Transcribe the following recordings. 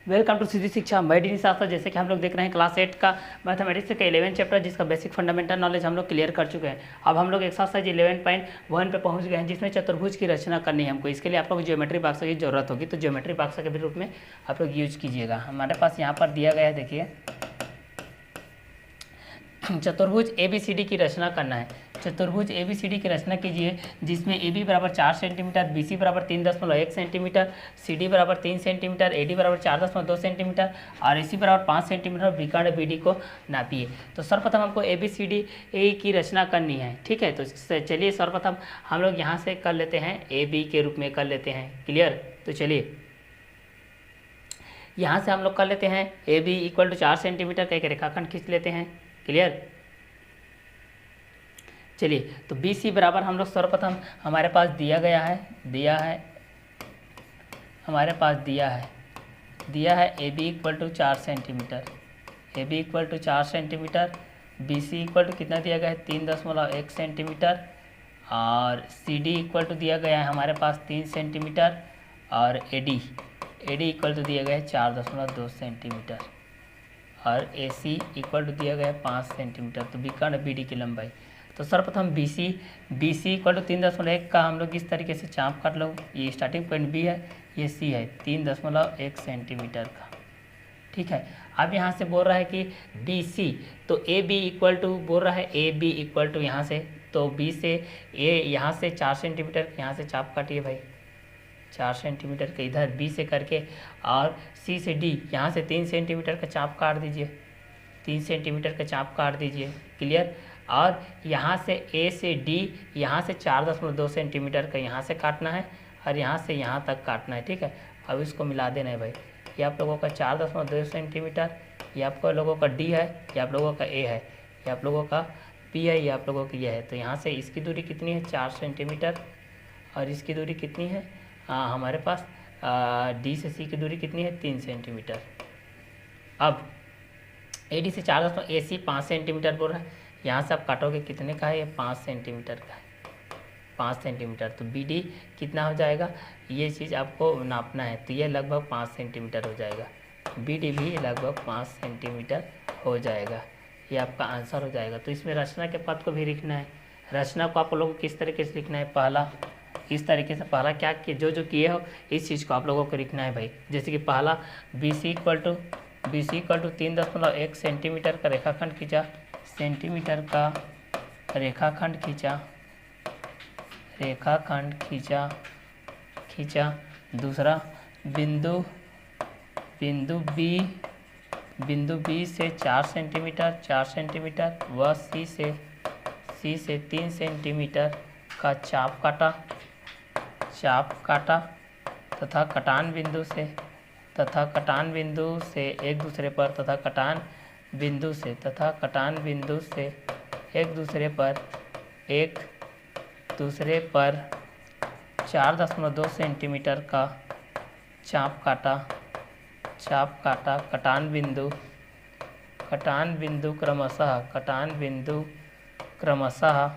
Welcome to सीधी शिक्षा। मैं D शास्त्र। जैसे कि हम लोग देख रहे हैं क्लास 8 का मैथमेटिक्स का 11 चैप्टर, जिसका बेसिक फंडामेंटल नॉलेज हम लोग क्लियर कर चुके हैं। अब हम लोग एक्सरसाइज 11.1 पे पहुंच गए हैं, जिसमें चतुर्भुज की रचना करनी है हमको। इसके लिए आप लोग ज्योमेट्री बॉक्स की जरूरत होगी, तो ज्योमेट्री बॉक्स के रूप में आप लोग यूज कीजिएगा। हमारे पास यहाँ पर दिया गया है, देखिए चतुर्भुज ABCD की रचना करना है। चतुर्भुज ABCD की रचना कीजिए, जिसमें AB बराबर 4 सेंटीमीटर, BC बराबर 3.1 सेंटीमीटर, CD बराबर 3 सेंटीमीटर, AD बराबर 4.2 सेंटीमीटर और AC बराबर 5 सेंटीमीटर और विकर्ण BD को नापिए। तो सर्वप्रथम हमको ABCD की रचना करनी है, ठीक है। तो चलिए सर्वप्रथम हम लोग यहाँ से कर लेते हैं, AB के रूप में कर लेते हैं। क्लियर? तो चलिए यहाँ से हम लोग कर लेते हैं AB = 4 सेंटीमीटर का एक रेखाखंड खींच लेते हैं। क्लियर? चलिए, तो BC बराबर हम लोग सर्वप्रथम हमारे पास दिया गया है, हमारे पास दिया है AB = 4 centimetre, AB = 4 centimetre, BC = कितना दिया गया है 3.1 सेंटीमीटर और CD = दिया गया है हमारे पास 3 सेंटीमीटर और AD = दिया गया है 4.2 सेंटीमीटर और AC = दिया गया है 5 सेंटीमीटर। तो विकर्ण BD की लंबाई। तो सर्वप्रथम BC = 3.1 का हम लोग इस तरीके से चाप काट लो। ये स्टार्टिंग पॉइंट B है, ये C है, 3.1 सेंटीमीटर का, ठीक है। अब यहाँ से बोल रहा है कि BC, तो AB बोल रहा है AB = यहाँ से, तो B से A यहाँ से 4 सेंटीमीटर, यहाँ से चाप काटिए भाई 4 सेंटीमीटर के इधर B से करके, और C से D यहाँ से 3 सेंटीमीटर का चाप काट दीजिए, 3 सेंटीमीटर का चाप काट दीजिए। क्लियर? और यहाँ से A से D यहाँ से 4.2 सेंटीमीटर का यहाँ से काटना है और यहाँ से यहाँ तक काटना है, ठीक है। अब इसको मिला देना है भाई। ये आप लोगों का 4.2 सेंटीमीटर, ये आप लोगों का D है, ये आप लोगों का A है, ये आप लोगों का P है, ये आप लोगों की यह है। तो यहाँ से इसकी दूरी कितनी है 4 सेंटीमीटर और इसकी दूरी कितनी है हमारे पास D से C की दूरी कितनी है 3 सेंटीमीटर। अब AD से 4 AC 5 सेंटीमीटर बोल रहा है, यहाँ से आप काटोगे कितने का है, ये 5 सेंटीमीटर का है, 5 सेंटीमीटर। तो BD कितना हो जाएगा, ये चीज़ आपको नापना है, तो ये लगभग 5 सेंटीमीटर हो जाएगा। BD भी लगभग 5 सेंटीमीटर हो जाएगा, ये आपका आंसर हो जाएगा। तो इसमें रचना के पद को भी लिखना है। रचना को आप लोगों को किस तरीके से लिखना है, पहला इस तरीके से, पहला क्या किए जो किए हो इस चीज़ को आप लोगों को लिखना है भाई। जैसे कि पहला BC = 3.1 सेंटीमीटर का रेखाखंड खींचा, सेंटीमीटर का रेखाखंड खींचा। दूसरा बिंदु B से 4 सेंटीमीटर व C से 3 सेंटीमीटर का चाप काटा तथा कटान बिंदु से एक दूसरे पर 4.2 सेंटीमीटर का चाप काटा। कटान बिंदु क्रमशः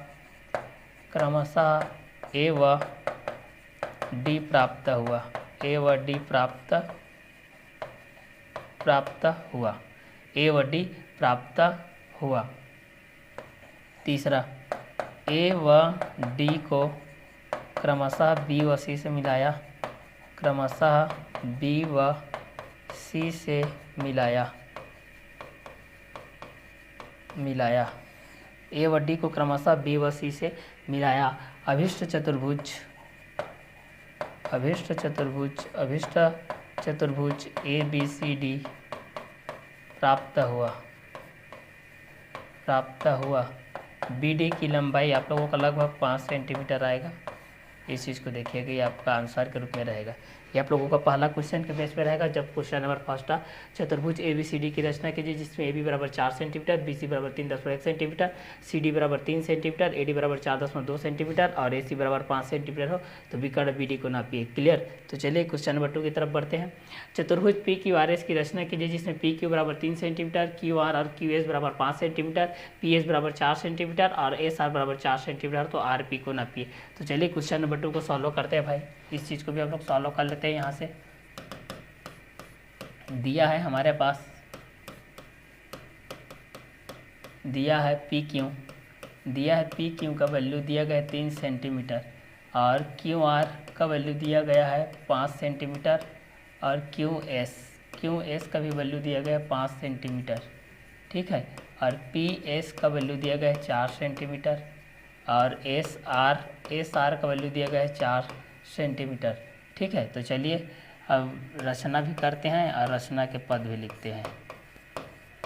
A व D प्राप्त हुआ। तीसरा A व D को क्रमशः B व C से मिलाया। A व D को क्रमशः B व C से मिलाया। अभिष्ट चतुर्भुज ABCD प्राप्त हुआ। BD की लंबाई आप लोगों का लगभग 5 सेंटीमीटर आएगा। इस चीज़ को देखिएगा, ये आपका आंसर के रूप में रहेगा। ये आप लोगों का पहला क्वेश्चन के बेस पे रहेगा। जब क्वेश्चन नंबर फर्स्ट था, चतुर्भुज ABCD की रचना कीजिए, जिसमें AB बराबर 4 सेंटीमीटर, BC बराबर 3.1 सेंटीमीटर, CD बराबर 3 सेंटीमीटर, AD बराबर 4.2 सेंटीमीटर और AC बराबर 5 सेंटीमीटर हो, तो विकर्ण BD को नापिए। क्लियर? तो चलिए क्वेश्चन नंबर 2 की तरफ बढ़ते हैं। चतुर्भुज PQRS की रचना कीजिए, जिसमें PQ बराबर 3 सेंटीमीटर, QR और QS बराबर 5 सेंटीमीटर, PS बराबर 4 सेंटीमीटर और SR बराबर 4 सेंटीमीटर, तो RP को नापिए। तो चलिए क्वेश्चन नंबर 2 को सॉल्व करते हैं भाई। इस चीज़ को भी हम लोग सॉल्व कर लेते हैं। यहाँ से दिया है हमारे पास, दिया है पी क्यू, दिया है पी क्यू का वैल्यू दिया गया है 3 सेंटीमीटर, और क्यू आर का वैल्यू दिया गया है 5 सेंटीमीटर, और क्यू एस का भी वैल्यू दिया गया है 5 सेंटीमीटर, ठीक है। और पी एस का वैल्यू दिया गया है 4 सेंटीमीटर, और एस आर का वैल्यू दिया गया है 4 सेंटीमीटर, ठीक है। तो चलिए अब रचना भी करते हैं और रचना के पद भी लिखते हैं,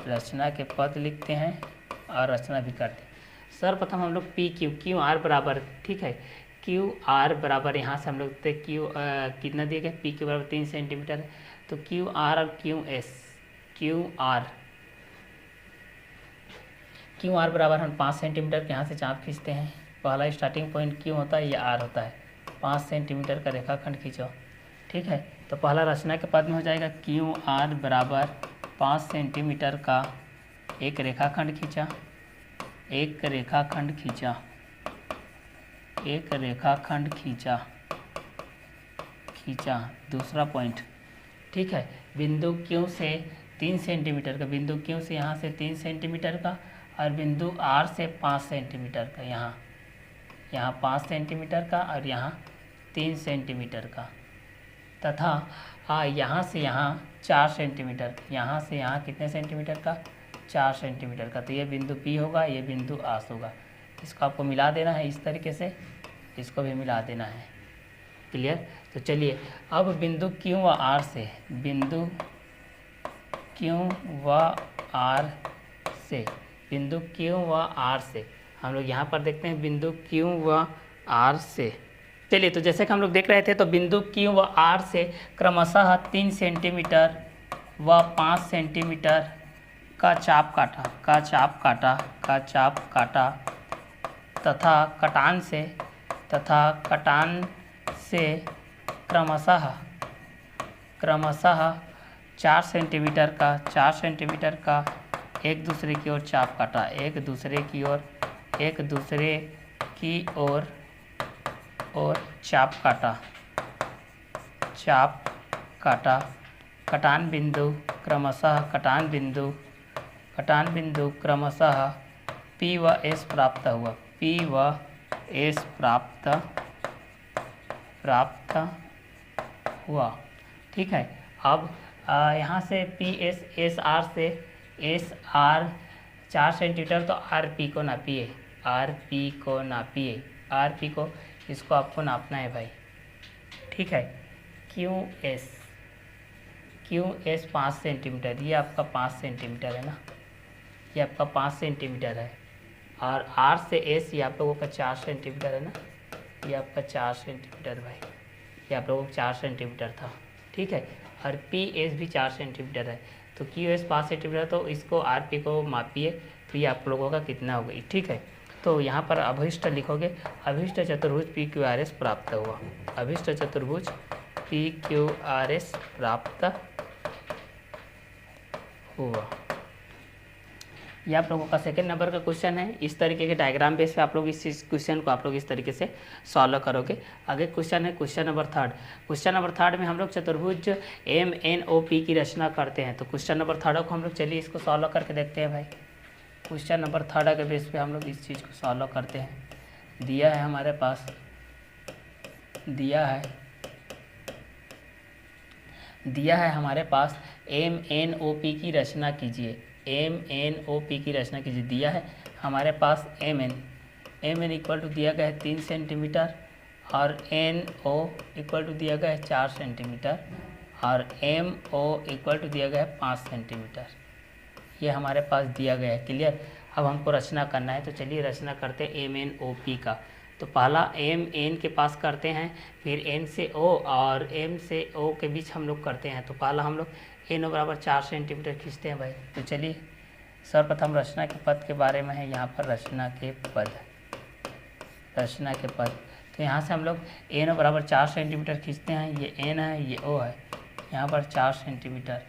रचना के पद लिखते हैं और रचना भी करते हैं। सर्वप्रथम हम लोग पी क्यू आर बराबर, ठीक है, क्यू आर बराबर यहाँ से हम लोग देखते कितना दिया गया, पी क्यू बराबर 3 सेंटीमीटर है, तो क्यू आर और क्यू आर बराबर हम 5 सेंटीमीटर के यहाँ से चाप खींचते हैं। पहला स्टार्टिंग पॉइंट क्यू होता है, ये आर होता है, 5 सेंटीमीटर का रेखाखंड खींचो, ठीक है। तो पहला रचना के पद में हो जाएगा क्यू आर बराबर 5 सेंटीमीटर का एक रेखाखंड खींचा, एक रेखाखंड खींचा। दूसरा पॉइंट, ठीक है, बिंदु क्यू से 3 सेंटीमीटर का, बिंदु क्यू से यहाँ से 3 सेंटीमीटर का, और बिंदु आर से 5 सेंटीमीटर का, यहाँ 5 सेंटीमीटर का और यहाँ 3 सेंटीमीटर का, तथा यहाँ से यहाँ 4 सेंटीमीटर, यहाँ से यहाँ कितने सेंटीमीटर का, 4 सेंटीमीटर का। तो ये बिंदु P होगा, ये बिंदु आस होगा, इसको आपको मिला देना है इस तरीके से, इसको भी मिला देना है, क्लियर। तो चलिए अब बिंदु Q व R से, बिंदु Q व R से हम लोग यहाँ पर देखते हैं बिंदु Q व R से। चलिए, तो जैसे कि हम लोग देख रहे थे, तो बिंदु Q व R से क्रमशः 3 सेंटीमीटर व 5 सेंटीमीटर का चाप काटा तथा कटान से क्रमशः 4 सेंटीमीटर का एक दूसरे की ओर चाप काटा, एक दूसरे की ओर चाप काटा। कटान बिंदु क्रमशः P व S प्राप्त हुआ, ठीक है। अब यहाँ से एस आर 4 सेंटीमीटर, तो आर पी को नापिए, इसको आपको नापना है भाई, ठीक है। क्यू एस 5 सेंटीमीटर, ये आपका 5 सेंटीमीटर है ना, ये आपका 5 सेंटीमीटर है, और आर से एस ये आप लोगों का 4 सेंटीमीटर है ना, ये आपका 4 सेंटीमीटर भाई, ये आप लोगों का 4 सेंटीमीटर था, ठीक है। और पी एस भी 4 सेंटीमीटर है, तो क्यू एस 5 सेंटीमीटर, तो इसको आर पी को मापिए, तो ये आप लोगों का कितना होगा, ठीक है। तो यहाँ पर अभिष्ट लिखोगे, अभिष्ट चतुर्भुज पी क्यू आर एस प्राप्त हुआ, अभिष्ट चतुर्भुज पी क्यू आर एस प्राप्त हुआ। ये आप लोगों का सेकंड नंबर का क्वेश्चन है। इस तरीके के डायग्राम बेस पे आप लोग इस क्वेश्चन को आप लोग इस तरीके से सॉल्व करोगे। आगे क्वेश्चन है question number third. Question number third में हम लोग चतुर्भुज MNOP की रचना करते हैं। तो क्वेश्चन नंबर थर्ड को हम लोग चलिए इसको सॉल्व करके देखते हैं भाई। क्वेश्चन नंबर थर्ड के बेस पे हम लोग इस चीज़ को सॉल्व करते हैं। दिया है हमारे पास, दिया है हमारे पास MNOP की रचना कीजिए, MNOP की रचना कीजिए। दिया है हमारे पास MN इक्वल टू दिया गया है 3 सेंटीमीटर और NO इक्वल टू दिया गया है 4 सेंटीमीटर और MO इक्वल टू दिया गया है 5 सेंटीमीटर। ये हमारे पास दिया गया है, क्लियर। अब हमको रचना करना है, तो चलिए रचना करते हैं MNOP का। तो पहला MN के पास करते हैं, फिर N से O और M से O के बीच हम लोग करते हैं। तो पहला हम लोग NO बराबर 4 सेंटीमीटर खींचते हैं भाई। तो चलिए सर्वप्रथम रचना के पद के बारे में है यहाँ पर, रचना के पद। तो यहाँ से हम लोग NO बराबर 4 सेंटीमीटर खींचते हैं। ये N है, ये O है, यहाँ पर 4 सेंटीमीटर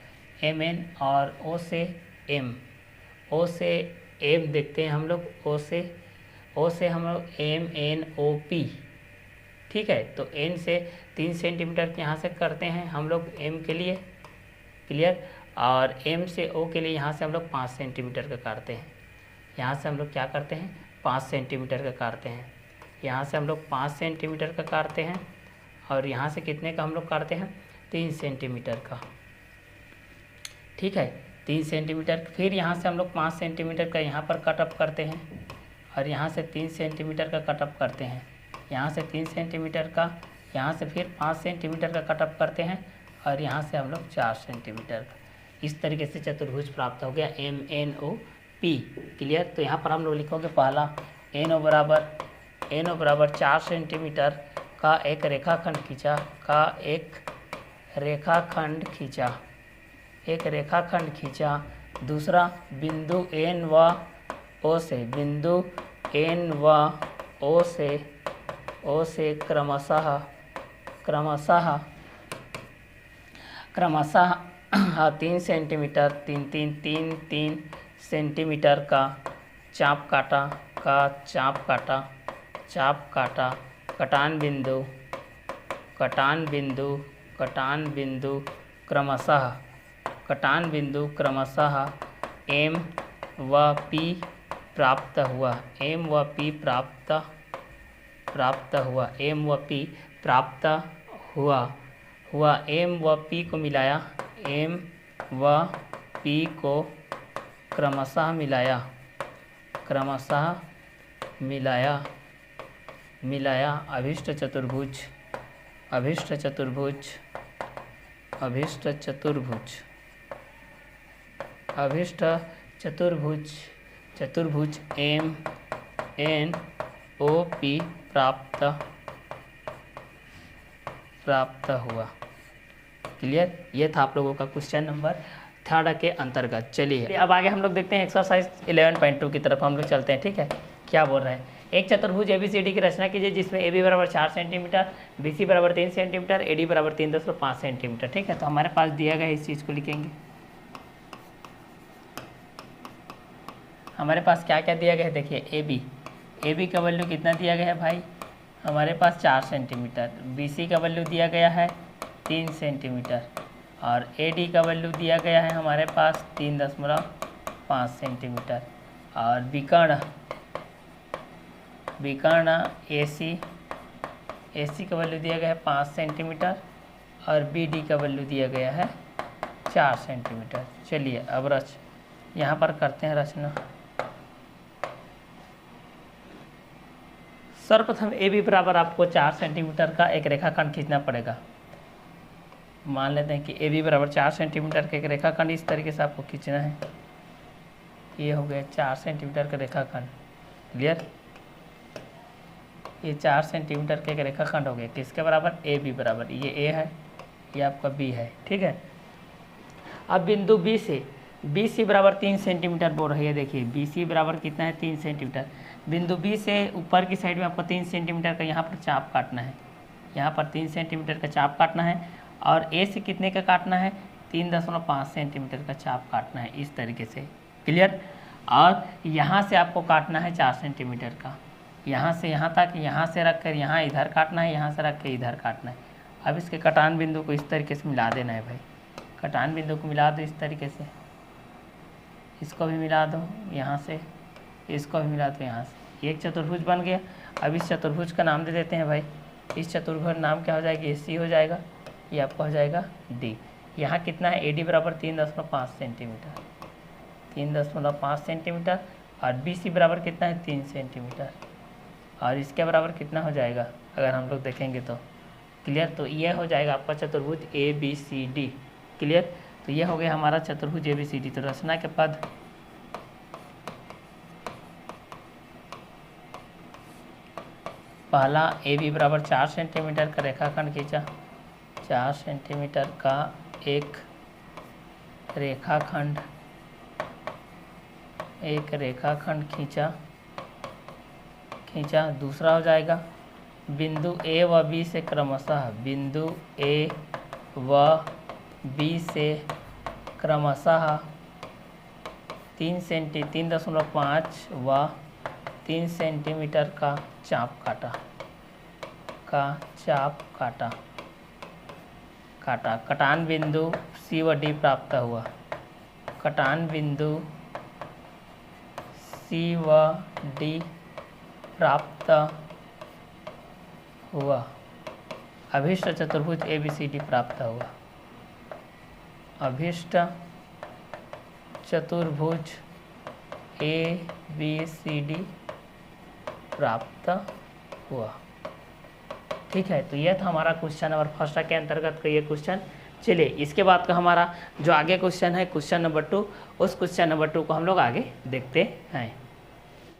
MN और O से M देखते हैं हम लोग, O से हम लोग MNOP, ठीक है। तो N से 3 सेंटीमीटर के यहाँ से करते हैं हम लोग M के लिए, क्लियर। और एम से ओ के लिए यहाँ से हम लोग 5 सेंटीमीटर का काटते हैं। यहाँ से हम लोग क्या करते हैं, 5 सेंटीमीटर का काटते हैं। यहाँ से हम लोग 5 सेंटीमीटर का काटते हैं और यहाँ से कितने का हम लोग काटते हैं, 3 सेंटीमीटर का। ठीक है, 3 सेंटीमीटर। फिर यहाँ से हम लोग 5 सेंटीमीटर का यहाँ पर कटअप करते हैं और यहाँ से 3 सेंटीमीटर का कटअप करते हैं। यहाँ से 3 सेंटीमीटर का, यहाँ से फिर 5 सेंटीमीटर का कटअप करते हैं और यहाँ से हम लोग 4 सेंटीमीटर का। इस तरीके से चतुर्भुज प्राप्त हो गया MNOP। क्लियर। तो यहाँ पर हम लोग लिखोगे पहला NO बराबर 4 सेंटीमीटर का एक रेखाखंड खींचा, दूसरा बिंदु N व O से क्रमशः 3 सेंटीमीटर का चाप काटा, कटान बिंदु क्रमशः M व P प्राप्त हुआ। M व P M व P को मिलाया, M व P को क्रमशः मिलाया अभिष्ट चतुर्भुज MNOP प्राप्त हुआ। क्लियर। ये था आप लोगों का क्वेश्चन नंबर 3 के अंतर्गत। चलिए अब आगे हम लोग देखते हैं एक्सरसाइज 11.2 की तरफ हम लोग चलते हैं। ठीक है, क्या बोल रहे हैं, एक चतुर्भुज ABCD की रचना कीजिए जिसमें AB बराबर 4 सेंटीमीटर, BC बराबर 3 सेंटीमीटर, AD बराबर 3.5 सेंटीमीटर। ठीक है, तो हमारे पास दिया गया इस चीज़ को लिखेंगे। हमारे पास क्या क्या दिया गया है, देखिए AB का वैल्यू कितना दिया गया है भाई, हमारे पास 4 सेंटीमीटर। BC का वैल्यू दिया गया है 3 सेंटीमीटर और AD का वैल्यू दिया गया है हमारे पास 3.5 सेंटीमीटर। और विकर्ण AC का वैल्यू दिया गया है 5 सेंटीमीटर और BD का वैल्यू दिया गया है 4 सेंटीमीटर। चलिए अब यहाँ पर करते हैं रचना। सर्वप्रथम AB बराबर आपको 4 सेंटीमीटर का एक रेखाखंड खींचना पड़ेगा। मान लेते हैं कि AB बराबर 4 सेंटीमीटर का एक रेखाखंड इस तरीके से आपको खींचना है। ये हो गया 4 सेंटीमीटर का रेखाखंड। क्लियर। ये 4 सेंटीमीटर का एक रेखाखंड हो गया किसके बराबर, AB बराबर, ये A है, ये आपका B है। ठीक है, अब बिंदु B से BC बराबर 3 सेंटीमीटर बोल रही है। देखिए BC बराबर कितना है, 3 सेंटीमीटर। बिंदु B से ऊपर की साइड में आपको 3 सेंटीमीटर का यहाँ पर चाप काटना है, यहाँ पर 3 सेंटीमीटर का चाप काटना है और A से कितने का काटना है, 3.5 सेंटीमीटर का चाप काटना है इस तरीके से। क्लियर। और यहाँ से आपको काटना है 4 सेंटीमीटर का, यहाँ से यहाँ तक, यहाँ से रख कर यहाँ इधर काटना है, यहाँ से रख कर इधर काटना है। अब इसके कटान बिंदु को इस तरीके से मिला देना है भाई, कटान बिंदु को मिला दो इस तरीके से, इसको भी मिला दो यहाँ से, इसको भी मिला दो यहाँ से, एक चतुर्भुज बन गया। अब इस चतुर्भुज का नाम दे देते हैं भाई, इस चतुर्भुज नाम क्या हो जाएगी, AC हो जाएगा, ये आपका हो जाएगा D। यहाँ कितना है, AD बराबर 3.5 सेंटीमीटर, 3.5 सेंटीमीटर और BC बराबर कितना है, 3 सेंटीमीटर और इसके बराबर कितना हो जाएगा अगर हम लोग देखेंगे तो। क्लियर। तो ये हो जाएगा आपका चतुर्भुज ABCD। क्लियर। तो ये हो गया हमारा चतुर्भुज ABCD। तो रचना के पद पहला AB बराबर 4 सेंटीमीटर का रेखाखंड खींचा, 4 सेंटीमीटर का एक रेखाखंड खींचा। दूसरा हो जाएगा बिंदु A व B से क्रमशः, बिंदु A व B से क्रमशः 3.5 व 3 सेंटीमीटर का चाप काटा। कटान बिंदु सी व डी प्राप्त हुआ। कटान बिंदु सी व डी प्राप्त हुआ। अभीष्ट चतुर्भुज ए बी सी डी प्राप्त हुआ। अभीष्ट चतुर्भुज ए बी सी डी प्राप्त हुआ। ठीक है, तो यह था हमारा क्वेश्चन नंबर फर्स्ट के अंतर्गत का ये क्वेश्चन। चलिए इसके बाद का हमारा जो आगे क्वेश्चन है क्वेश्चन नंबर 2, उस क्वेश्चन नंबर 2 को हम लोग आगे देखते हैं।